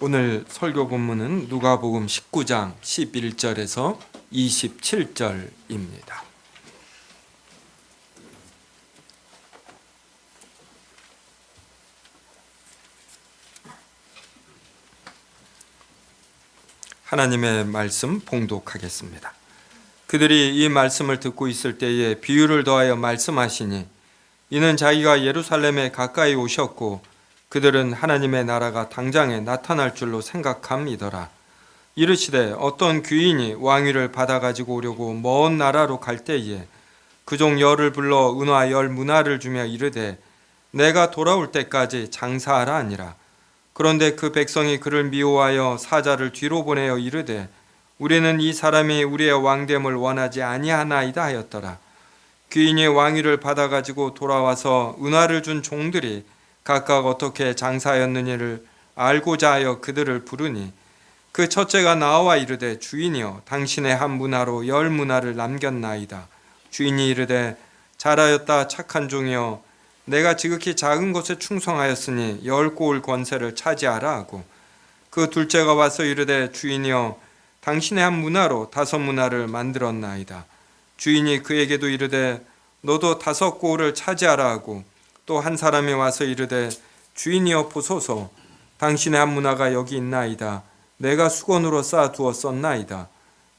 오늘 설교 본문은 누가복음 19장 11절에서 27절입니다. 하나님의 말씀 봉독하겠습니다. 그들이 이 말씀을 듣고 있을 때에 비유를 더하여 말씀하시니 이는 자기가 예루살렘에 가까이 오셨고 그들은 하나님의 나라가 당장에 나타날 줄로 생각함이더라. 이르시되 어떤 귀인이 왕위를 받아가지고 오려고 먼 나라로 갈 때에 그종 열을 불러 은화 10문화를 주며 이르되 내가 돌아올 때까지 장사하라 하니라. 그런데 그 백성이 그를 미워하여 사자를 뒤로 보내어 이르되 우리는 이 사람이 우리의 왕됨을 원하지 아니하나이다 하였더라. 귀인이 왕위를 받아가지고 돌아와서 은화를 준 종들이 각각 어떻게 장사하였느냐를 알고자 하여 그들을 부르니 그 첫째가 나와 이르되 주인이여 당신의 한 문화로 10문화를 남겼나이다. 주인이 이르되 잘하였다 착한 종이여 내가 지극히 작은 것에 충성하였으니 10고을 권세를 차지하라 하고 그 둘째가 와서 이르되 주인이여 당신의 한 문화로 5문화를 만들었나이다. 주인이 그에게도 이르되 너도 5고을을 차지하라 하고 또 한 사람이 와서 이르되 주인이여 보소서 당신의 한 문화가 여기 있나이다. 내가 수건으로 쌓아 두었었나이다.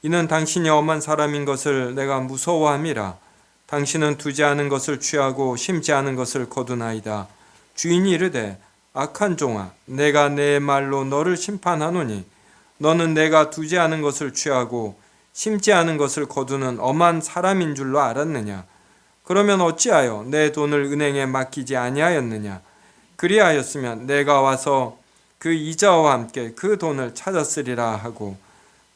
이는 당신이 엄한 사람인 것을 내가 무서워함이라. 당신은 두지 않은 것을 취하고 심지 않은 것을 거두나이다. 주인이 이르되 악한 종아 내가 내 말로 너를 심판하노니 너는 내가 두지 않은 것을 취하고 심지 않은 것을 거두는 엄한 사람인 줄로 알았느냐. 그러면 어찌하여 내 돈을 은행에 맡기지 아니하였느냐. 그리하였으면 내가 와서 그 이자와 함께 그 돈을 찾았으리라 하고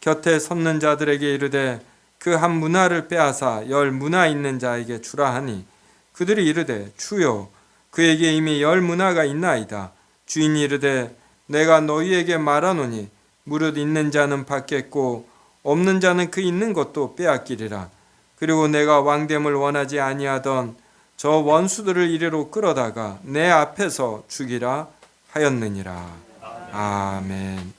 곁에 섰는 자들에게 이르되 그 한 문화를 빼앗아 10문화 있는 자에게 주라 하니 그들이 이르되 주여 그에게 이미 10문화가 있나이다. 주인이 이르되 내가 너희에게 말하노니 무릇 있는 자는 받겠고 없는 자는 그 있는 것도 빼앗기리라. 그리고 내가 왕됨을 원하지 아니하던 저 원수들을 이리로 끌어다가 내 앞에서 죽이라 하였느니라. 아멘.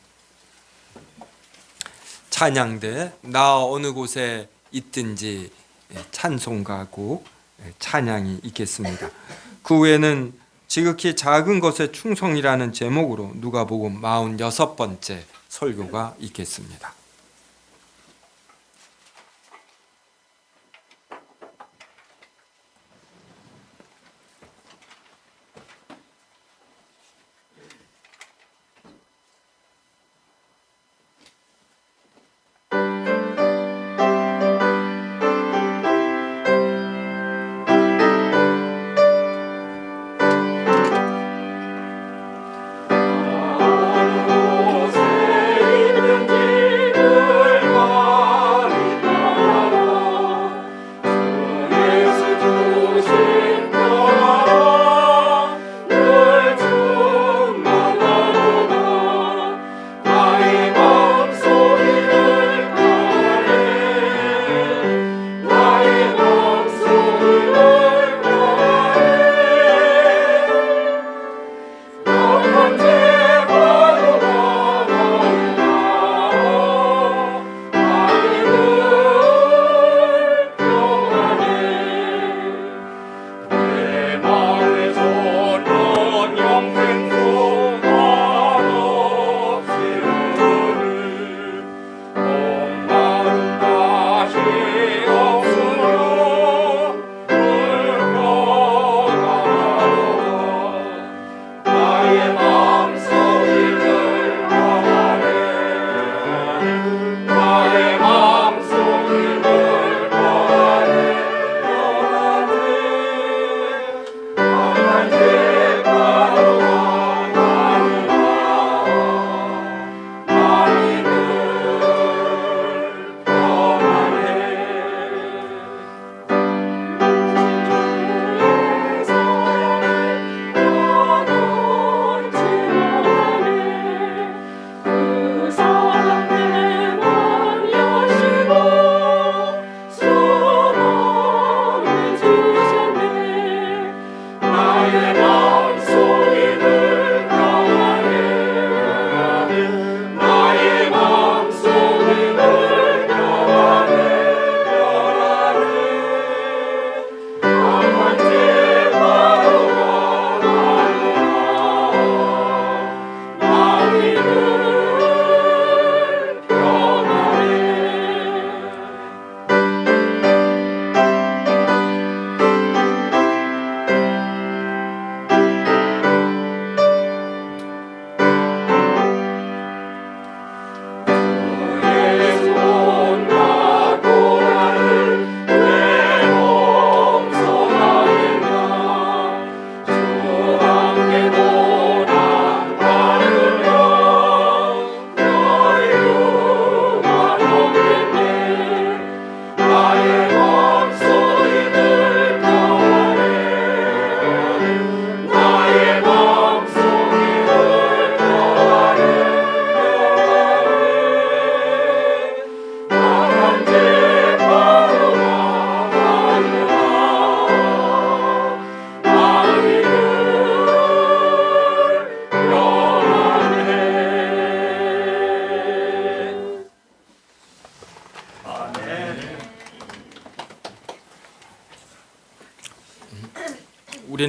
찬양대 나 어느 곳에 있든지 찬송가곡 찬양이 있겠습니다. 그 후에는 지극히 작은 것에 충성이라는 제목으로 누가복음 46번째 설교가 있겠습니다.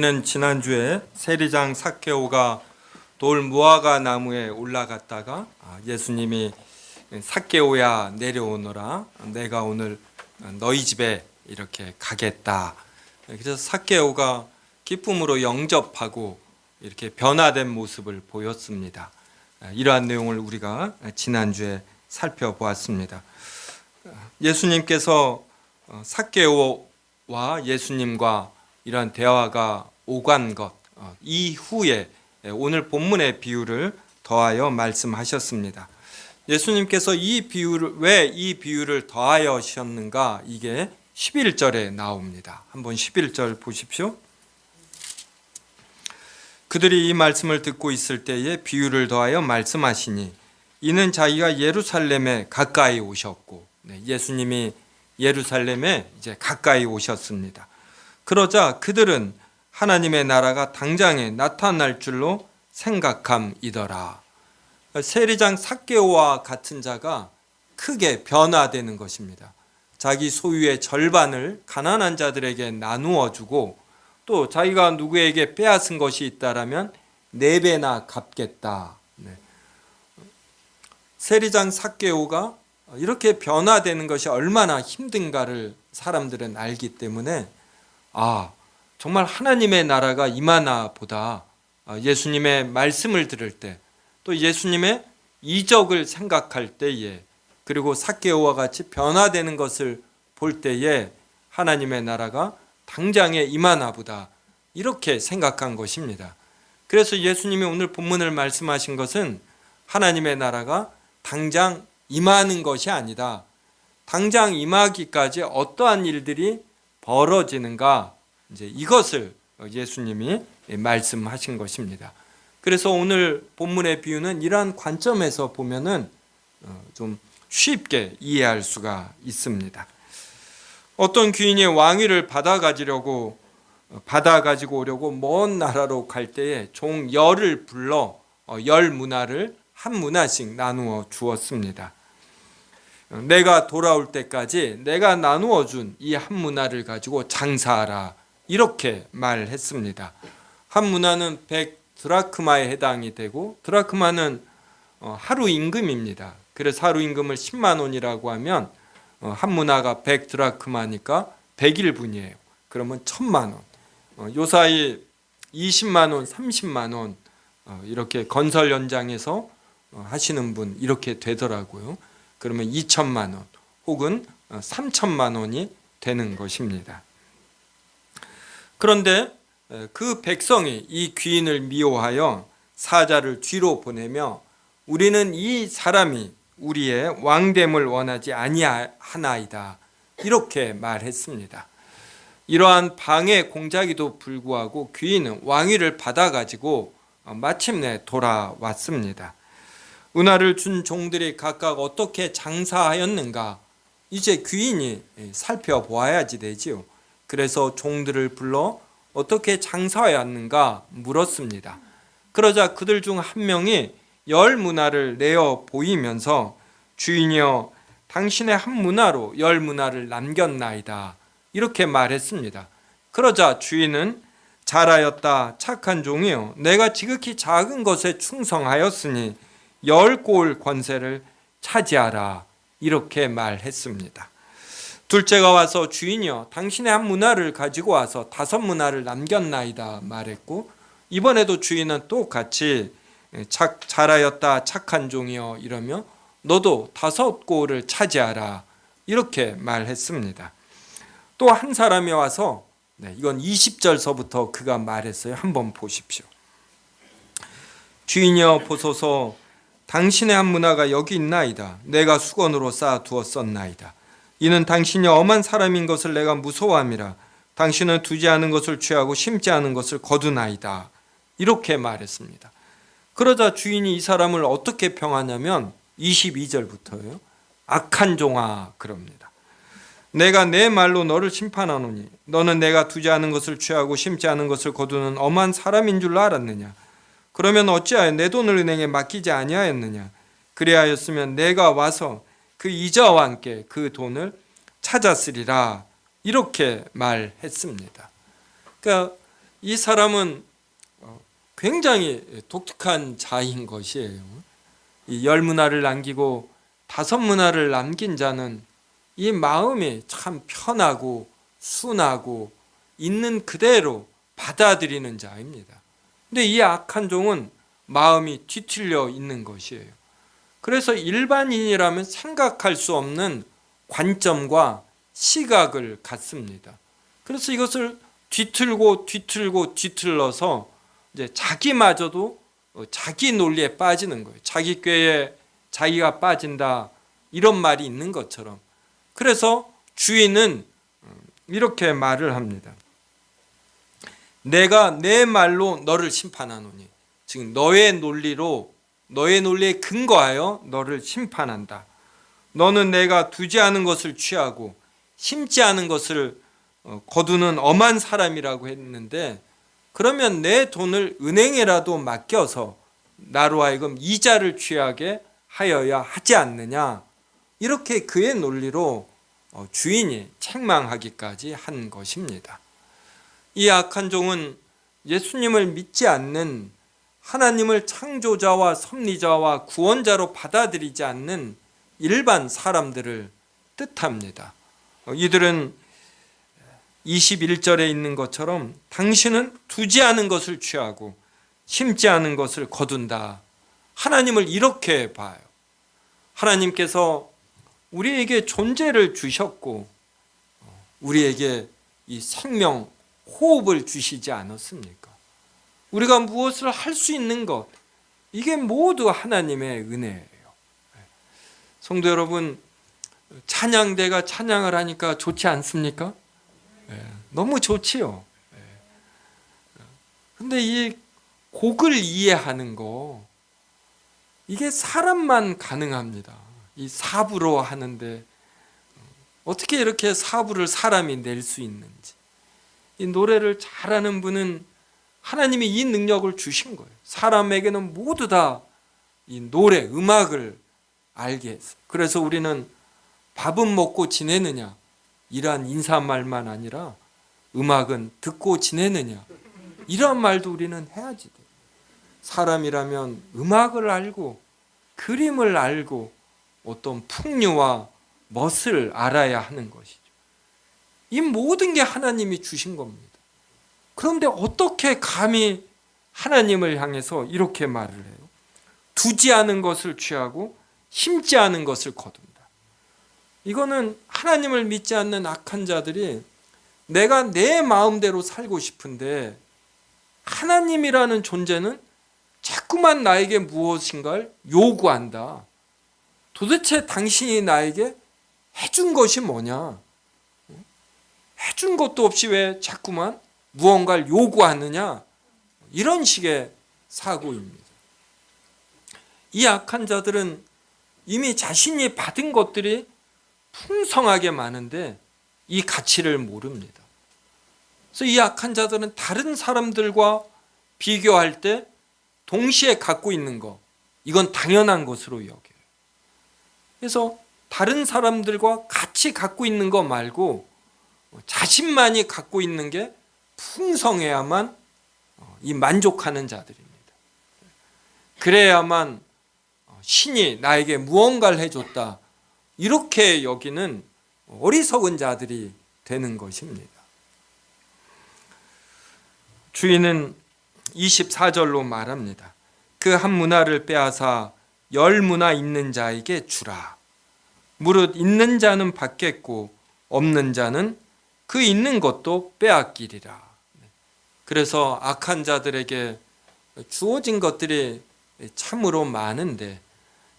우리는 지난주에 세리장 삭개오가 돌 무화과 나무에 올라갔다가 예수님이 삭개오야 내려오너라, 내가 오늘 너희 집에 이렇게 가겠다. 그래서 삭개오가 기쁨으로 영접하고 이렇게 변화된 모습을 보였습니다. 이러한 내용을 우리가 지난주에 살펴보았습니다. 예수님께서 삭개오와 예수님과 이러한 대화가 오간 것 이후에 오늘 본문의 비유를 더하여 말씀하셨습니다. 예수님께서 왜 이 비유를 더하여 하셨는가? 이게 11절에 나옵니다. 한번 11절 보십시오. 그들이 이 말씀을 듣고 있을 때에 비유를 더하여 말씀하시니 이는 자기가 예루살렘에 가까이 오셨고, 예수님이 예루살렘에 이제 가까이 오셨습니다. 그러자 그들은 하나님의 나라가 당장에 나타날 줄로 생각함이더라. 세리장 삭개오와 같은 자가 크게 변화되는 것입니다. 자기 소유의 절반을 가난한 자들에게 나누어 주고, 또 자기가 누구에게 빼앗은 것이 있다라면 4배나 갚겠다. 세리장 삭개오가 이렇게 변화되는 것이 얼마나 힘든가를 사람들은 알기 때문에 정말 하나님의 나라가 임하나 보다. 예수님의 말씀을 들을 때, 또 예수님의 이적을 생각할 때에, 그리고 삭개오와 같이 변화되는 것을 볼 때에 하나님의 나라가 당장에 임하나 보다, 이렇게 생각한 것입니다. 그래서 예수님이 오늘 본문을 말씀하신 것은 하나님의 나라가 당장 임하는 것이 아니다, 당장 임하기까지 어떠한 일들이 벌어지는가, 이제 이것을 예수님이 말씀하신 것입니다. 그래서 오늘 본문의 비유는 이러한 관점에서 보면은 좀 쉽게 이해할 수가 있습니다. 어떤 귀인이 왕위를 받아가지고 오려고 먼 나라로 갈 때에 종 10을 불러 10문화를 한 문화씩 나누어 주었습니다. 내가 돌아올 때까지 내가 나누어 준 이 한 문화를 가지고 장사하라, 이렇게 말했습니다. 한 문화는 100드라크마에 해당이 되고, 드라크마는 하루 임금입니다. 그래서 하루 임금을 10만 원이라고 하면 한 문화가 100드라크마니까 100일분이에요. 그러면 1000만 원. 요 사이 20만 원, 30만 원 이렇게 건설 현장에서 하시는 분 이렇게 되더라고요. 그러면 2천만 원 혹은 3천만 원이 되는 것입니다. 그런데 그 백성이 이 귀인을 미워하여 사자를 뒤로 보내며 우리는 이 사람이 우리의 왕됨을 원하지 아니하나이다, 이렇게 말했습니다. 이러한 방해 공작에도 불구하고 귀인은 왕위를 받아가지고 마침내 돌아왔습니다. 은화를 준 종들이 각각 어떻게 장사하였는가, 이제 귀인이 살펴보아야지 되지요. 그래서 종들을 불러 어떻게 장사하였는가 물었습니다. 그러자 그들 중 한 명이 10문화를 내어 보이면서 주인이여, 당신의 한 문화로 10문화를 남겼나이다, 이렇게 말했습니다. 그러자 주인은 잘하였다 착한 종이여, 내가 지극히 작은 것에 충성하였으니 10골 권세를 차지하라, 이렇게 말했습니다. 둘째가 와서 주인이여, 당신의 한 문화를 가지고 와서 5문화를 남겼나이다 말했고, 이번에도 주인은 똑같이 잘하였다 착한 종이여 이러며 너도 5골을 차지하라, 이렇게 말했습니다. 또 한 사람이 와서, 이건 20절서부터 그가 말했어요. 한번 보십시오. 주인이여 보소서, 당신의 한 문화가 여기 있나이다. 내가 수건으로 쌓아 두었었나이다. 이는 당신이 엄한 사람인 것을 내가 무서워함이라. 당신은 두지 않은 것을 취하고 심지 않은 것을 거두나이다, 이렇게 말했습니다. 그러자 주인이 이 사람을 어떻게 평하냐면 22절부터요. 악한 종아, 그럽니다. 내가 내 말로 너를 심판하노니 너는 내가 두지 않은 것을 취하고 심지 않은 것을 거두는 엄한 사람인 줄 알았느냐? 그러면 어찌하여 내 돈을 은행에 맡기지 아니하였느냐? 그리하였으면 내가 와서 그 이자와 함께 그 돈을 찾았으리라, 이렇게 말했습니다. 그러니까 이 사람은 굉장히 독특한 자인 것이에요. 이 10문화를 남기고 5문화를 남긴 자는 이 마음이 참 편하고 순하고 있는 그대로 받아들이는 자입니다. 근데 이 악한 종은 마음이 뒤틀려 있는 것이에요. 그래서 일반인이라면 생각할 수 없는 관점과 시각을 갖습니다. 그래서 이것을 뒤틀러서 이제 자기마저도 자기 논리에 빠지는 거예요. 자기 꾀에 자기가 빠진다, 이런 말이 있는 것처럼. 그래서 주인은 이렇게 말을 합니다. 내가 내 말로 너를 심판하노니, 즉 너의 논리에 근거하여 너를 심판한다. 너는 내가 두지 않은 것을 취하고 심지 않은 것을 거두는 엄한 사람이라고 했는데, 그러면 내 돈을 은행에라도 맡겨서 나로 하여금 이자를 취하게 하여야 하지 않느냐, 이렇게 그의 논리로 주인이 책망하기까지 한 것입니다. 이 악한 종은 예수님을 믿지 않는, 하나님을 창조자와 섭리자와 구원자로 받아들이지 않는 일반 사람들을 뜻합니다. 이들은 21절에 있는 것처럼 당신은 두지 않은 것을 취하고 심지 않은 것을 거둔다. 하나님을 이렇게 봐요. 하나님께서 우리에게 존재를 주셨고 우리에게 이 생명, 호흡을 주시지 않았습니까? 우리가 무엇을 할 수 있는 것, 이게 모두 하나님의 은혜예요. 성도 여러분, 찬양대가 찬양을 하니까 좋지 않습니까? 너무 좋지요. 근데 이 곡을 이해하는 거, 이게 사람만 가능합니다. 이 사부로 하는데 어떻게 이렇게 사부를 사람이 낼 수 있는지. 이 노래를 잘하는 분은 하나님이 이 능력을 주신 거예요. 사람에게는 모두 다 이 노래, 음악을 알게 했어요. 그래서 우리는 밥은 먹고 지내느냐, 이러한 인사말만 아니라 음악은 듣고 지내느냐, 이러한 말도 우리는 해야지 돼요. 사람이라면 음악을 알고 그림을 알고 어떤 풍류와 멋을 알아야 하는 것이죠. 이 모든 게 하나님이 주신 겁니다. 그런데 어떻게 감히 하나님을 향해서 이렇게 말을 해요? 두지 않은 것을 취하고 심지 않은 것을 거둔다. 이거는 하나님을 믿지 않는 악한 자들이 내가 내 마음대로 살고 싶은데 하나님이라는 존재는 자꾸만 나에게 무엇인가를 요구한다. 도대체 당신이 나에게 해준 것이 뭐냐? 해준 것도 없이 왜 자꾸만 무언가를 요구하느냐? 이런 식의 사고입니다. 이 악한 자들은 이미 자신이 받은 것들이 풍성하게 많은데 이 가치를 모릅니다. 그래서 이 악한 자들은 다른 사람들과 비교할 때 동시에 갖고 있는 것, 이건 당연한 것으로 여겨요. 그래서 다른 사람들과 같이 갖고 있는 것 말고 자신만이 갖고 있는 게 풍성해야만 이 만족하는 자들입니다. 그래야만 신이 나에게 무언가를 해줬다, 이렇게 여기는 어리석은 자들이 되는 것입니다. 주인은 24절로 말합니다. 그 한 문화를 빼앗아 10문화 있는 자에게 주라. 무릇 있는 자는 받겠고 없는 자는 그 있는 것도 빼앗기리라. 그래서 악한 자들에게 주어진 것들이 참으로 많은데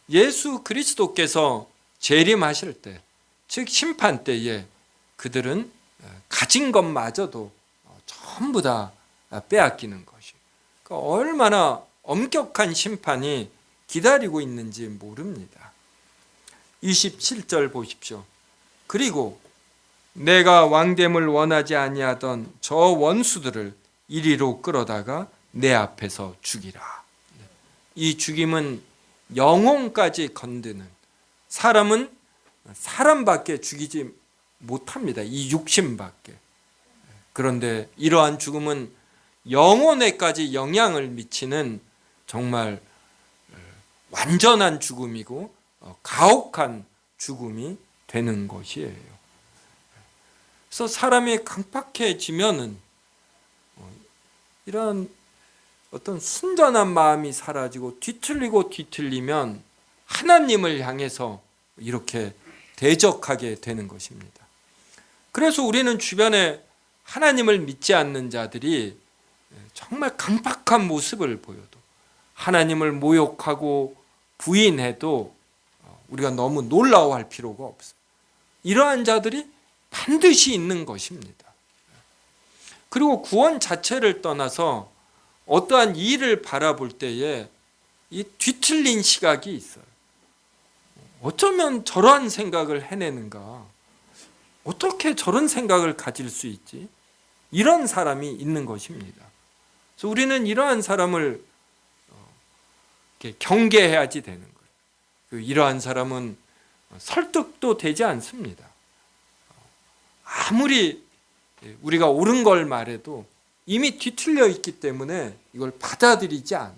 예수 그리스도께서 재림하실 때, 즉 심판 때에 그들은 가진 것마저도 전부 다 빼앗기는 것이, 그러니까 얼마나 엄격한 심판이 기다리고 있는지 모릅니다. 27절 보십시오. 그리고 내가 왕됨을 원하지 아니하던 저 원수들을 이리로 끌어다가 내 앞에서 죽이라. 이 죽임은 영혼까지 건드는, 사람은 사람밖에 죽이지 못합니다. 이 육신밖에. 그런데 이러한 죽음은 영혼에까지 영향을 미치는 정말 완전한 죽음이고 가혹한 죽음이 되는 것이에요. 그래서 사람이 강팍해지면은 이런 어떤 순전한 마음이 사라지고 뒤틀리면 하나님을 향해서 이렇게 대적하게 되는 것입니다. 그래서 우리는 주변에 하나님을 믿지 않는 자들이 정말 강팍한 모습을 보여도, 하나님을 모욕하고 부인해도 우리가 너무 놀라워할 필요가 없어요. 이러한 자들이 반드시 있는 것입니다. 그리고 구원 자체를 떠나서 어떠한 일을 바라볼 때에 이 뒤틀린 시각이 있어요. 어쩌면 저러한 생각을 해내는가? 어떻게 저런 생각을 가질 수 있지? 이런 사람이 있는 것입니다. 그래서 우리는 이러한 사람을 경계해야지 되는 거예요. 이러한 사람은 설득도 되지 않습니다. 아무리 우리가 옳은 걸 말해도 이미 뒤틀려 있기 때문에 이걸 받아들이지 않아요.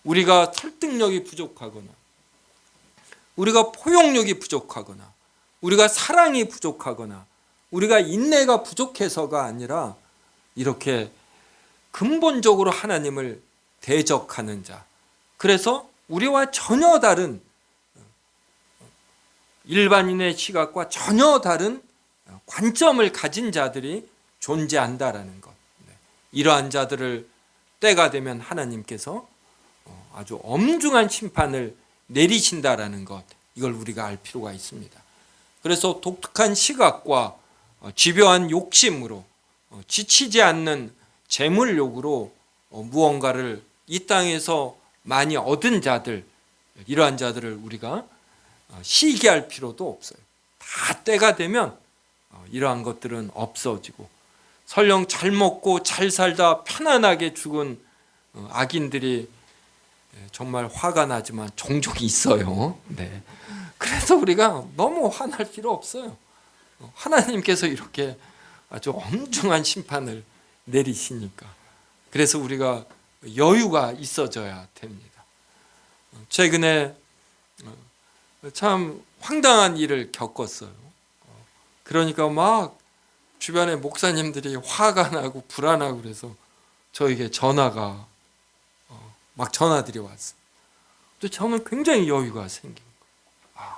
우리가 설득력이 부족하거나, 우리가 포용력이 부족하거나, 우리가 사랑이 부족하거나, 우리가 인내가 부족해서가 아니라 이렇게 근본적으로 하나님을 대적하는 자, 그래서 우리와 전혀 다른, 일반인의 시각과 전혀 다른 관점을 가진 자들이 존재한다라는 것. 이러한 자들을 때가 되면 하나님께서 아주 엄중한 심판을 내리신다라는 것, 이걸 우리가 알 필요가 있습니다. 그래서 독특한 시각과 집요한 욕심으로, 지치지 않는 재물욕으로 무언가를 이 땅에서 많이 얻은 자들, 이러한 자들을 우리가 시기할 필요도 없어요. 다 때가 되면 이러한 것들은 없어지고, 설령 잘 먹고 잘 살다 편안하게 죽은 악인들이 정말 화가 나지만 종종 있어요. 네. 그래서 우리가 너무 화날 필요 없어요. 하나님께서 이렇게 아주 엄중한 심판을 내리시니까. 그래서 우리가 여유가 있어져야 됩니다. 최근에 참 황당한 일을 겪었어요. 그러니까 막 주변에 목사님들이 화가 나고 불안하고 그래서 저에게 전화가 막 전화들이 왔어요. 또 저는 굉장히 여유가 생긴 거예요.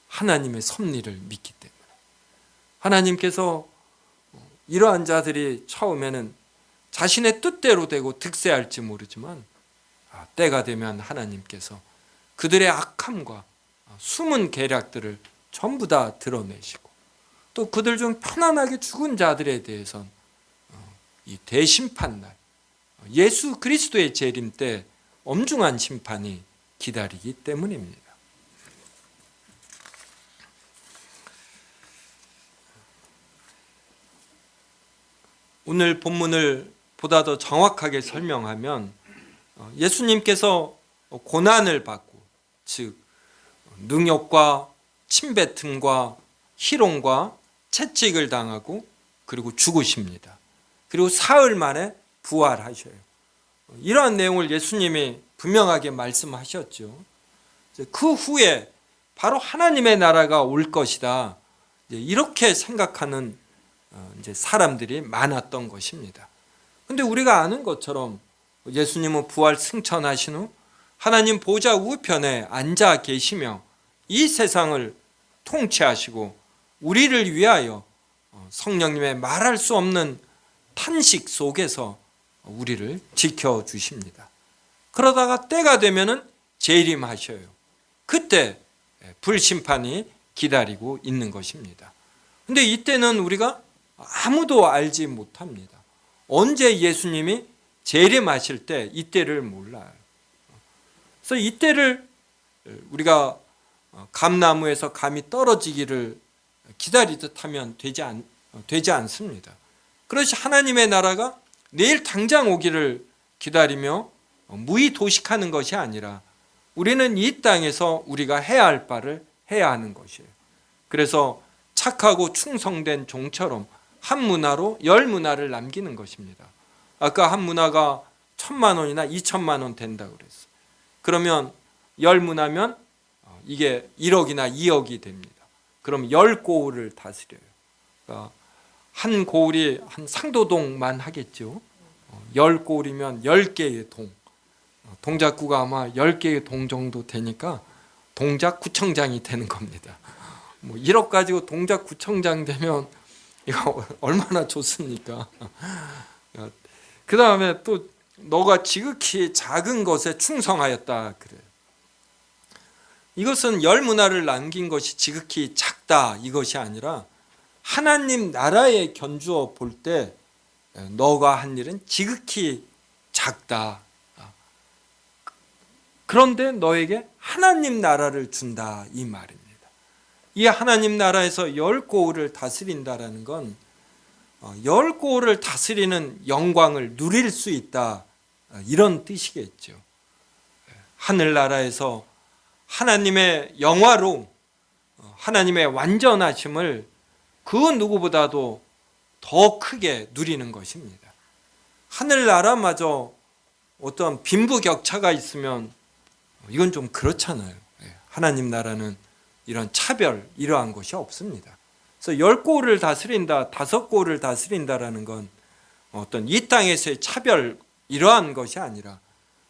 하나님의 섭리를 믿기 때문에. 하나님께서 이러한 자들이 처음에는 자신의 뜻대로 되고 득세할지 모르지만 때가 되면 하나님께서 그들의 악함과 숨은 계략들을 전부 다 드러내시고, 또 그들 중 편안하게 죽은 자들에 대해서는 이 대심판날, 예수 그리스도의 재림 때 엄중한 심판이 기다리기 때문입니다. 오늘 본문을 보다 더 정확하게 설명하면, 예수님께서 고난을 받고, 즉 능욕과 침뱉음과 희롱과 채찍을 당하고 그리고 죽으십니다. 그리고 사흘 만에 부활하셔요. 이러한 내용을 예수님이 분명하게 말씀하셨죠. 그 후에 바로 하나님의 나라가 올 것이다, 이렇게 생각하는 이제 사람들이 많았던 것입니다. 그런데 우리가 아는 것처럼 예수님은 부활 승천하신 후 하나님 보좌 우편에 앉아 계시며 이 세상을 통치하시고 우리를 위하여 성령님의 말할 수 없는 탄식 속에서 우리를 지켜주십니다. 그러다가 때가 되면은 재림하셔요. 그때 불심판이 기다리고 있는 것입니다. 근데 이때는 우리가 아무도 알지 못합니다. 언제 예수님이 재림하실 때 이때를 몰라요. 그래서 이때를 우리가 감나무에서 감이 떨어지기를 기다리듯 하면 되지 않습니다. 그렇지 하나님의 나라가 내일 당장 오기를 기다리며 무의도식하는 것이 아니라 우리는 이 땅에서 우리가 해야 할 바를 해야 하는 것이에요. 그래서 착하고 충성된 종처럼 한 문화로 열 문화를 남기는 것입니다. 아까 한 문화가 1,000만 원이나 2천만 원 된다고 그랬어요. 그러면 10문화면 이게 1억이나 2억이 됩니다. 그럼 10고을을 다스려요. 그러니까 한 고을이 한 상도동만 하겠죠. 10고을이면 10개의 동. 동작구가 아마 10개의 동 정도 되니까 동작구청장이 되는 겁니다. 뭐 1억 가지고 동작구청장 되면 이거 얼마나 좋습니까? 그 다음에 또 너가 지극히 작은 것에 충성하였다 그래요. 이것은 10문화를 남긴 것이 지극히 작다 이것이 아니라 하나님 나라에 견주어 볼 때 너가 한 일은 지극히 작다. 그런데 너에게 하나님 나라를 준다 이 말입니다. 이 하나님 나라에서 10고을을 다스린다라는 건 10고을을 다스리는 영광을 누릴 수 있다 이런 뜻이겠죠. 하늘나라에서 하나님의 영화로 하나님의 완전하심을 그 누구보다도 더 크게 누리는 것입니다. 하늘나라마저 어떤 빈부격차가 있으면 이건 좀 그렇잖아요. 하나님 나라는 이런 차별 이러한 것이 없습니다. 그래서 10고을을 다스린다, 5고을을 다스린다라는 건 어떤 이 땅에서의 차별 이러한 것이 아니라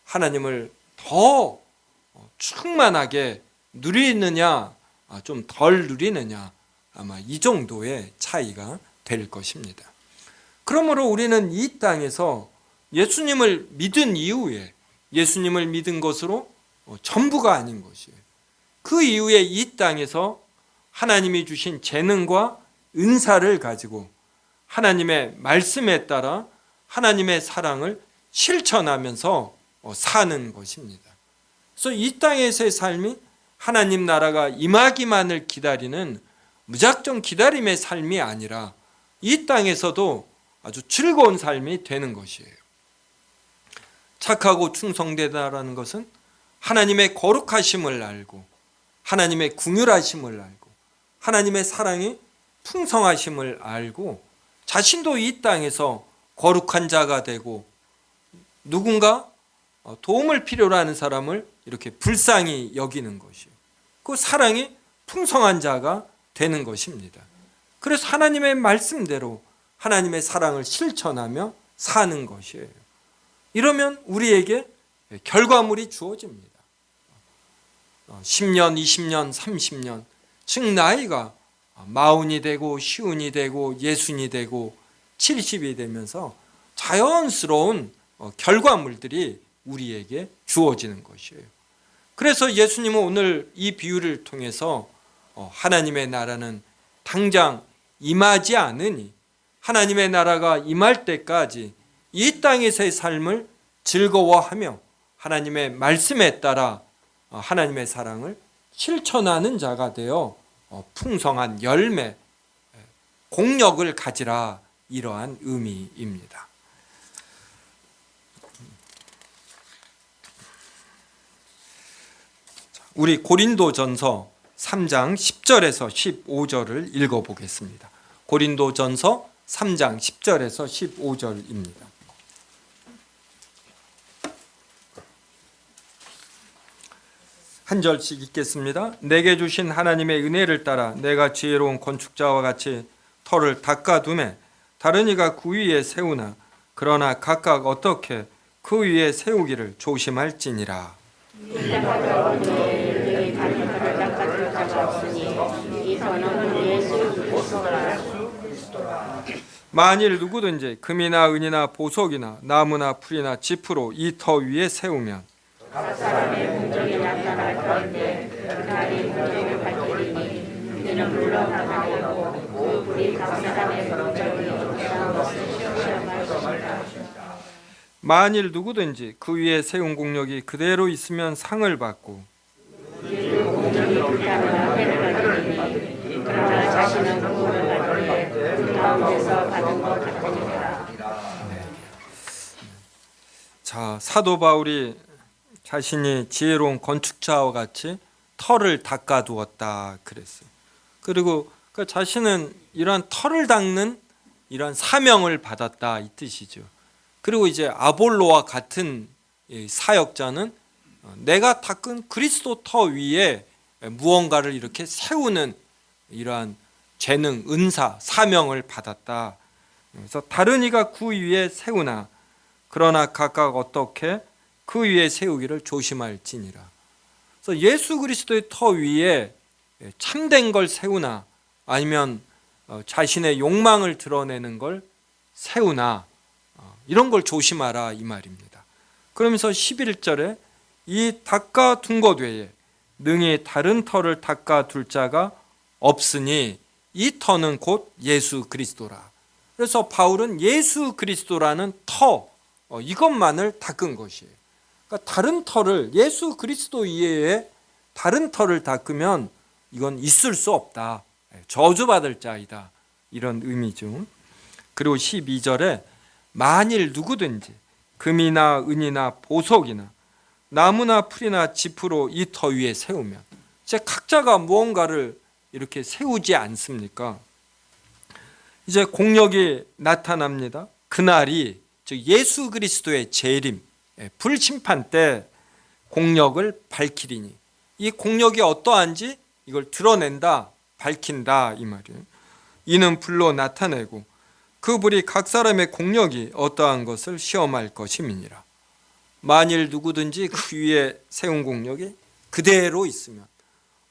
하나님을 더 충만하게 누리느냐 좀 덜 누리느냐 아마 이 정도의 차이가 될 것입니다. 그러므로 우리는 이 땅에서 예수님을 믿은 이후에 예수님을 믿은 것으로 전부가 아닌 것이에요. 그 이후에 이 땅에서 하나님이 주신 재능과 은사를 가지고 하나님의 말씀에 따라 하나님의 사랑을 실천하면서 사는 것입니다. 그래서 이 땅에서의 삶이 하나님 나라가 임하기만을 기다리는 무작정 기다림의 삶이 아니라 이 땅에서도 아주 즐거운 삶이 되는 것이에요. 착하고 충성되다라는 것은 하나님의 거룩하심을 알고 하나님의 긍휼하심을 알고 하나님의 사랑이 풍성하심을 알고 자신도 이 땅에서 거룩한 자가 되고 누군가 도움을 필요로 하는 사람을 이렇게 불쌍히 여기는 것이에요. 그 사랑이 풍성한 자가 되는 것입니다. 그래서 하나님의 말씀대로 하나님의 사랑을 실천하며 사는 것이에요. 이러면 우리에게 결과물이 주어집니다. 10년, 20년, 30년 즉 나이가 40이 되고 50이 되고 60이 되고 70이 되면서 자연스러운 결과물들이 우리에게 주어지는 것이에요. 그래서 예수님은 오늘 이 비유를 통해서 하나님의 나라는 당장 임하지 않으니 하나님의 나라가 임할 때까지 이 땅에서의 삶을 즐거워하며 하나님의 말씀에 따라 하나님의 사랑을 실천하는 자가 되어 풍성한 열매, 공력을 가지라 이러한 의미입니다. 우리 고린도전서 3장 10절에서 15절을 읽어보겠습니다. 고린도전서 3장 10절에서 15절입니다. 한 절씩 읽겠습니다. 내게 주신 하나님의 은혜를 따라 내가 지혜로운 건축자와 같이 터를 닦아두매 다른 이가 그 위에 세우나 그러나 각각 어떻게 그 위에 세우기를 조심할지니라. 만일 누구든지 금이나 은이나 보석이나 나무나 풀이나 지프로 이 터 위에 세우면 각 사람의 공적이 나타날 터인데 그날이 공적을 밝히리니 이는 물러나가고 그 불이 각 사람의 공적이 어떠한 것을 시험할 것이다. 만일 누구든지 그 위에 세운 공력이 그대로 있으면 상을 받고 그 공적이 불타면 해를 받으리니 그러나 자신은 구원을 받을 때 그 가운데서 받은 것 같으니라. 자, 사도 바울이 자신이 지혜로운 건축자와 같이 터를 닦아두었다 그랬어요. 그리고 그 자신은 이러한 터를 닦는 이러한 사명을 받았다 이 뜻이죠. 그리고 이제 아볼로와 같은 사역자는 내가 닦은 그리스도 터 위에 무언가를 이렇게 세우는 이러한 재능, 은사, 사명을 받았다. 그래서 다른 이가 그 위에 세우나 그러나 각각 어떻게 그 위에 세우기를 조심할지니라. 그래서 예수 그리스도의 터 위에 참된 걸 세우나 아니면 자신의 욕망을 드러내는 걸 세우나 이런 걸 조심하라 이 말입니다. 그러면서 11절에 이 닦아둔 것 외에 능히 다른 터를 닦아둘 자가 없으니 이 터는 곧 예수 그리스도라. 그래서 바울은 예수 그리스도라는 터 이것만을 닦은 것이에요. 그러니까 다른 터를 예수 그리스도 이외에 다른 터를 닦으면 이건 있을 수 없다. 저주받을 자이다. 이런 의미죠. 그리고 12절에 만일 누구든지 금이나 은이나 보석이나 나무나 풀이나 짚으로 이 터 위에 세우면 이제 각자가 무언가를 이렇게 세우지 않습니까? 이제 공력이 나타납니다. 그날이 즉 예수 그리스도의 재림, 불심판 때 공력을 밝히리니 이 공력이 어떠한지 이걸 드러낸다, 밝힌다 이 말이에요. 이는 불로 나타내고 그 불이 각 사람의 공력이 어떠한 것을 시험할 것임이니라. 만일 누구든지 그 위에 세운 공력이 그대로 있으면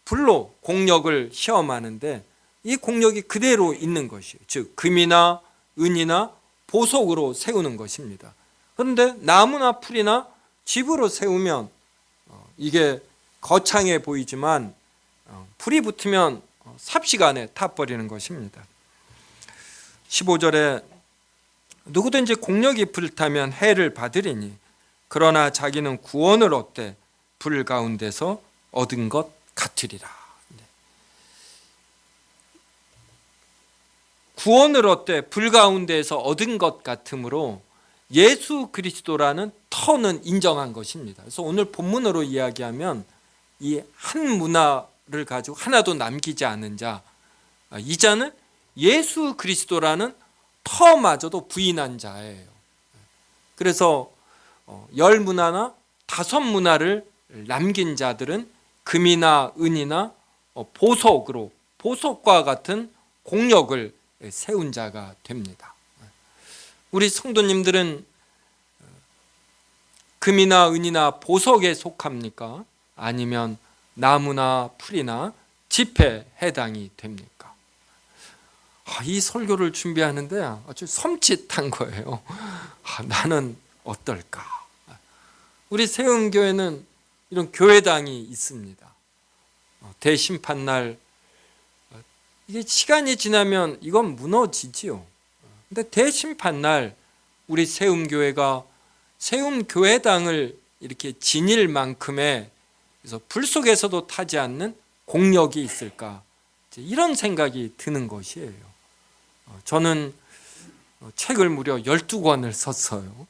불로 공력을 시험하는데 이 공력이 그대로 있는 것이에요. 즉 금이나 은이나 보석으로 세우는 것입니다. 그런데 나무나 풀이나 집으로 세우면 이게 거창해 보이지만 불이 붙으면 삽시간에 타버리는 것입니다. 15절에 누구든지 공력이 불타면 해를 받으리니 그러나 자기는 구원을 얻되 불 가운데서 얻은 것 같으리라. 구원을 얻되 불 가운데에서 얻은 것 같으므로 예수 그리스도라는 터는 인정한 것입니다. 그래서 오늘 본문으로 이야기하면 이 한 문화를 가지고 하나도 남기지 않은 자, 이 자는 예수 그리스도라는 터마저도 부인한 자예요. 그래서 10문화나 5문화를 남긴 자들은 금이나 은이나 보석으로 보석과 같은 공력을 세운 자가 됩니다. 우리 성도님들은 금이나 은이나 보석에 속합니까? 아니면 나무나 풀이나 짚에 해당이 됩니까? 이 설교를 준비하는데 아주 섬찟한 거예요. 나는 어떨까? 우리 세움교회는 이런 교회당이 있습니다. 대심판날 이게 시간이 지나면 이건 무너지지요. 근데 대심판날 우리 세움교회가 세움교회당을 이렇게 지닐 만큼의 그래서 불 속에서도 타지 않는 공력이 있을까? 이런 생각이 드는 것이에요. 저는 책을 무려 12권을 썼어요.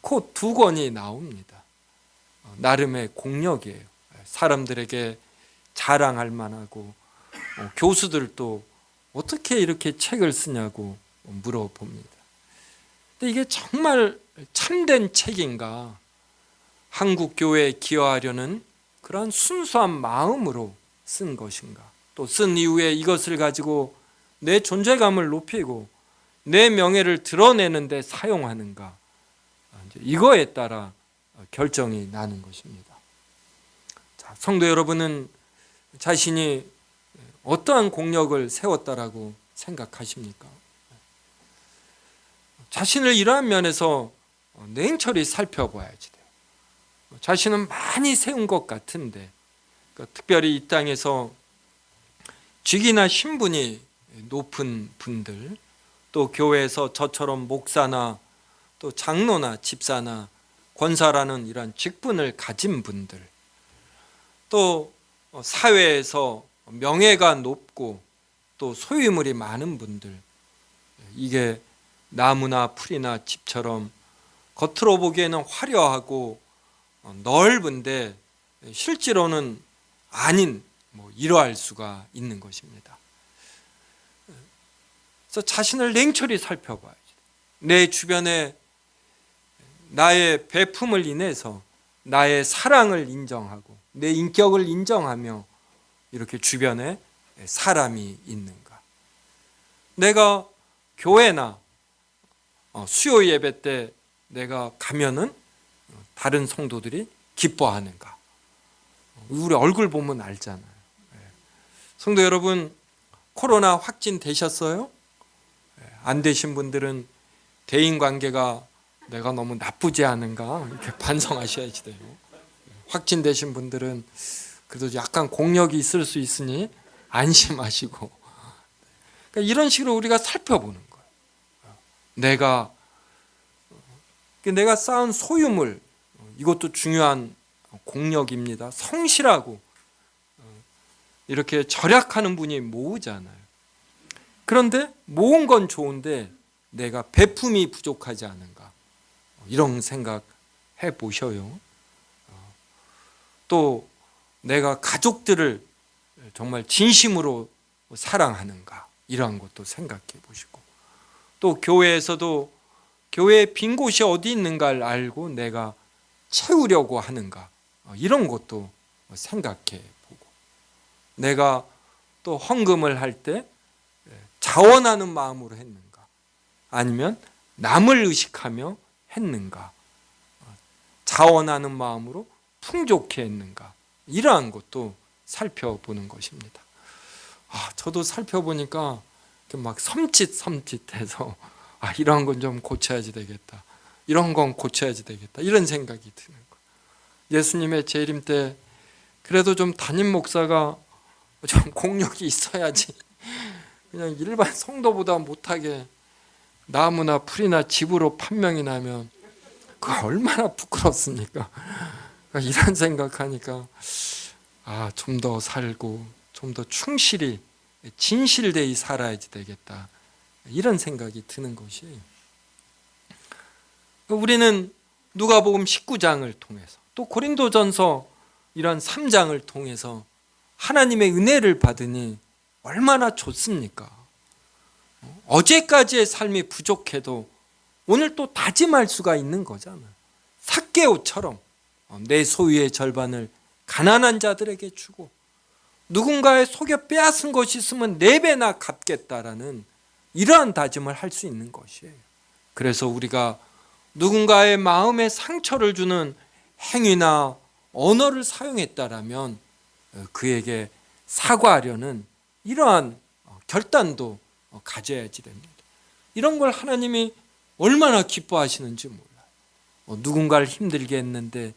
곧 2권이 나옵니다. 나름의 공력이에요. 사람들에게 자랑할 만하고 교수들도 어떻게 이렇게 책을 쓰냐고 물어봅니다. 근데 이게 정말 참된 책인가? 한국 교회에 기여하려는 그런 순수한 마음으로 쓴 것인가? 또 쓴 이후에 이것을 가지고 내 존재감을 높이고 내 명예를 드러내는 데 사용하는가? 이거에 따라 결정이 나는 것입니다. 자, 성도 여러분은 자신이 어떠한 공력을 세웠다라고 생각하십니까? 자신을 이러한 면에서 냉철히 살펴봐야지 돼요. 자신은 많이 세운 것 같은데, 그러니까 특별히 이 땅에서 직이나 신분이 높은 분들, 또 교회에서 저처럼 목사나 또 장로나 집사나 권사라는 이런 직분을 가진 분들, 또 사회에서 명예가 높고 또 소유물이 많은 분들, 이게 나무나 풀이나 집처럼 겉으로 보기에는 화려하고 넓은데 실제로는 아닌 이러할 수가 있는 것입니다. 그래서 자신을 냉철히 살펴봐야지. 내 주변에 나의 베품을 인해서 나의 사랑을 인정하고 내 인격을 인정하며 이렇게 주변에 사람이 있는가? 내가 교회나 수요 예배 때 내가 가면은 다른 성도들이 기뻐하는가? 우리 얼굴 보면 알잖아요. 성도 여러분, 코로나 확진 되셨어요? 안 되신 분들은 대인관계가 내가 너무 나쁘지 않은가 이렇게 반성하셔야지 돼요. 확진되신 분들은 그래도 약간 공력이 있을 수 있으니 안심하시고, 그러니까 이런 식으로 우리가 살펴보는 거예요. 내가 쌓은 소유물, 이것도 중요한 공력입니다. 성실하고 이렇게 절약하는 분이 모으잖아요. 그런데 모은 건 좋은데 내가 베품이 부족하지 않은가, 이런 생각 해보셔요. 또 내가 가족들을 정말 진심으로 사랑하는가, 이러한 것도 생각해 보시고, 또 교회에서도 교회에 빈 곳이 어디 있는가를 알고 내가 채우려고 하는가, 이런 것도 생각해 보고, 내가 또 헌금을 할 때 자원하는 마음으로 했는가, 아니면 남을 의식하며 했는가, 자원하는 마음으로 풍족해 했는가, 이러한 것도 살펴보는 것입니다. 저도 살펴보니까 막 섬찟해서 이러한 건 좀 고쳐야지 되겠다, 이런 건 고쳐야지 되겠다, 이런 생각이 드는 거예요. 예수님의 재림 때 그래도 좀 담임 목사가 좀 공력이 있어야지, 그냥 일반 성도보다 못하게 나무나 풀이나 집으로 판명이 나면 그 얼마나 부끄럽습니까? 이런 생각하니까 좀 더 살고 좀 더 충실히 진실되이 살아야지 되겠다, 이런 생각이 드는 것이에요. 우리는 누가복음 19장을 통해서 또 고린도전서 이런 3장을 통해서 하나님의 은혜를 받으니 얼마나 좋습니까? 어제까지의 삶이 부족해도 오늘 또 다짐할 수가 있는 거잖아요. 삭개오처럼 내 소유의 절반을 가난한 자들에게 주고, 누군가의 속여 빼앗은 것이 있으면 4배나 갚겠다라는 이러한 다짐을 할 수 있는 것이에요. 그래서 우리가 누군가의 마음에 상처를 주는 행위나 언어를 사용했다라면 그에게 사과하려는 이러한 결단도 가져야지 됩니다. 이런 걸 하나님이 얼마나 기뻐하시는지 몰라요. 누군가를 힘들게 했는데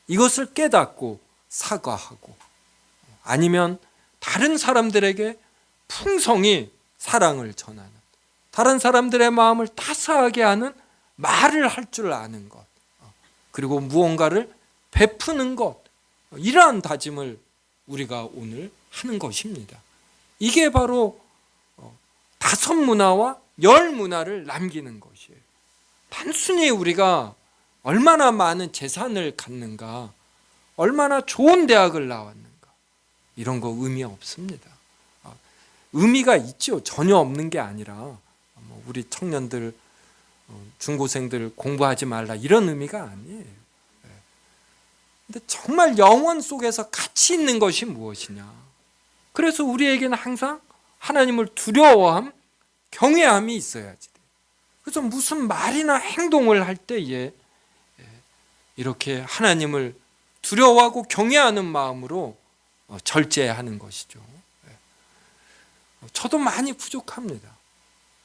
이것을 깨닫고 사과하고, 아니면 다른 사람들에게 풍성히 사랑을 전하는, 다른 사람들의 마음을 따스하게 하는 말을 할 줄 아는 것, 그리고 무언가를 베푸는 것, 이러한 다짐을 우리가 오늘 하는 것입니다. 이게 바로 5문화와 10문화를 남기는 것이에요. 단순히 우리가 얼마나 많은 재산을 갖는가, 얼마나 좋은 대학을 나왔는가, 이런 거 의미 없습니다. 의미가 있죠. 전혀 없는 게 아니라 우리 청년들, 중고생들 공부하지 말라, 이런 의미가 아니에요. 근데 정말 영혼 속에서 가치 있는 것이 무엇이냐. 그래서 우리에게는 항상 하나님을 두려워함, 경외함이 있어야지 돼요. 그래서 무슨 말이나 행동을 할 때에 이렇게 하나님을 두려워하고 경외하는 마음으로 절제하는 것이죠. 저도 많이 부족합니다.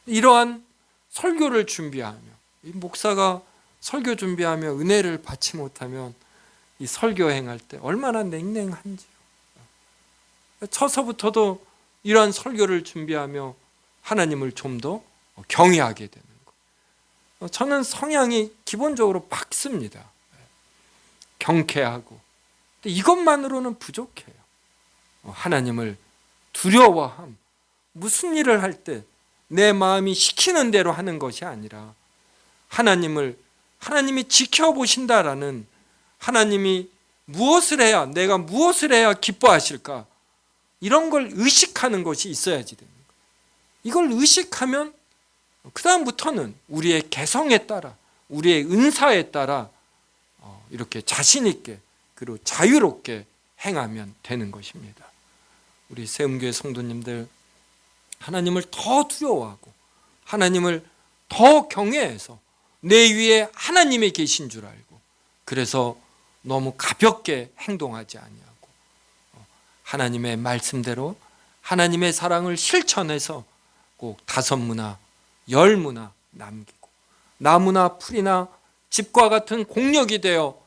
이러한 설교를 준비하며, 이 목사가 설교 준비하며 은혜를 받지 못하면 이 설교 행할 때 얼마나 냉랭한지요. 처서부터도 이러한 설교를 준비하며 하나님을 좀 더 경외하게 되는 것. 저는 성향이 기본적으로 밝습니다. 경쾌하고. 근데 이것만으로는 부족해요. 하나님을 두려워함, 무슨 일을 할 때 내 마음이 시키는 대로 하는 것이 아니라 하나님이 지켜보신다라는, 하나님이 무엇을 해야, 내가 무엇을 해야 기뻐하실까, 이런 걸 의식하는 것이 있어야지 되는 거예요. 이걸 의식하면 그 다음부터는 우리의 개성에 따라, 우리의 은사에 따라 이렇게 자신 있게 그리고 자유롭게 행하면 되는 것입니다. 우리 세움교회 성도님들, 하나님을 더 두려워하고 하나님을 더 경외해서 내 위에 하나님이 계신 줄 알고, 그래서 너무 가볍게 행동하지 아니하고 하나님의 말씀대로 하나님의 사랑을 실천해서 꼭 5무나 10무나 남기고 나무나 풀이나 집과 같은 공력이 되어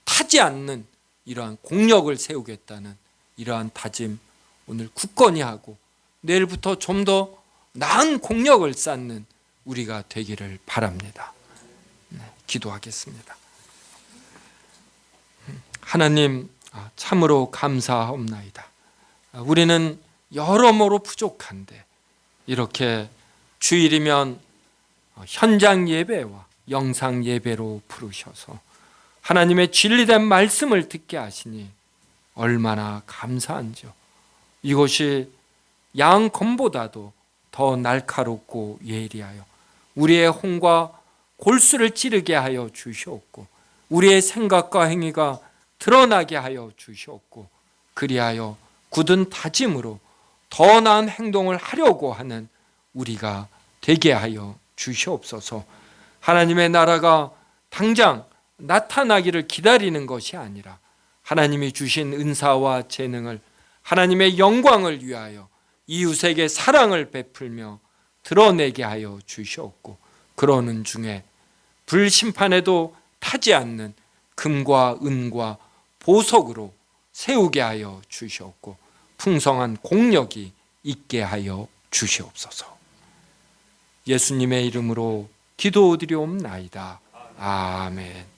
타지 않는 이러한 공력을 세우겠다는 이러한 다짐 오늘 굳건히 하고 내일부터 좀 더 나은 공력을 쌓는 우리가 되기를 바랍니다. 기도하겠습니다. 하나님, 참으로 감사하옵나이다. 우리는 여러모로 부족한데 이렇게 주일이면 현장 예배와 영상 예배로 부르셔서 하나님의 진리된 말씀을 듣게 하시니 얼마나 감사한지요. 이것이 양검보다도 더 날카롭고 예리하여 우리의 혼과 골수를 찌르게 하여 주시옵고 우리의 생각과 행위가 드러나게 하여 주시옵고 그리하여 굳은 다짐으로 더 나은 행동을 하려고 하는 우리가 되게 하여 주시옵소서. 하나님의 나라가 당장 나타나기를 기다리는 것이 아니라 하나님이 주신 은사와 재능을 하나님의 영광을 위하여 이웃에게 사랑을 베풀며 드러내게 하여 주시옵고 그러는 중에 불심판에도 타지 않는 금과 은과 보석으로 세우게 하여 주시옵고 풍성한 공력이 있게 하여 주시옵소서. 예수님의 이름으로 기도드리옵나이다. 아멘.